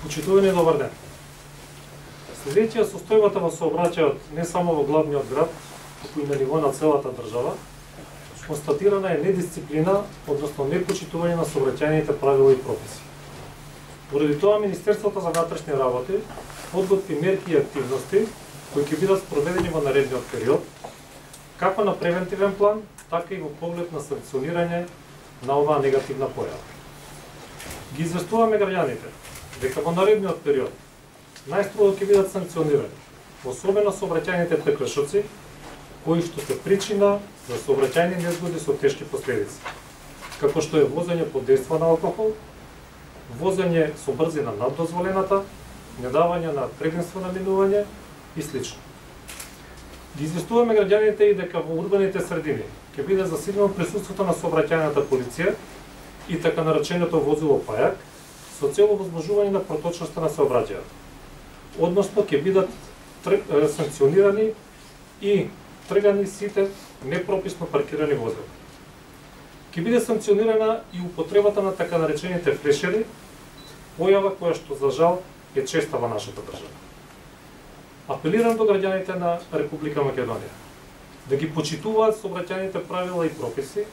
Почитувани, добар ден. Следејќи состојбата во сообраќајот не само во главниот град, туку и на ниво на целата држава, констатирана е недисциплина, односно непочитување на сообраќајните правила и прописи. Поради тоа Министерството за внатрешни работи подготви мерки и активности кои ќе бидат спроведени во наредниот период, како на превентивен план, така и во поглед на санкционирање на оваа негативна појава. Ги известуваме граѓаните дека во наредниот период најстрого ќе бидат санкционирани, особено сообраќајните прекршоци, кои што се причина за сообраќајни незгоди со тешки последици, како што е возење под дејство на алкохол, возење со брзина над дозволената, недавање на предимство на минување и слично. Ги известуваме граѓаните и дека во урбаните средини ќе биде засилено присуството на сообраќајната полиција и така нареченото возило пајак, со цел овозможување на проточноста на сообраќајот. Односно ќе бидат санкционирани и тргани сите непрописно паркирани возила. Ќе биде санкционирана и употребата на така наречените флешери, појава која што за жал е честа во нашата држава. Апелирам до граѓаните на Република Македонија да ги почитуваат сообраќајните правила и прописи,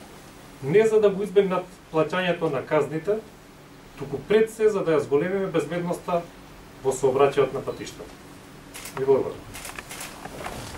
не за да го избегнат плаќањето на казните, туку пред се за да ја зголемиме безбедноста во сообраќајот на патиштата. Ви благодарам.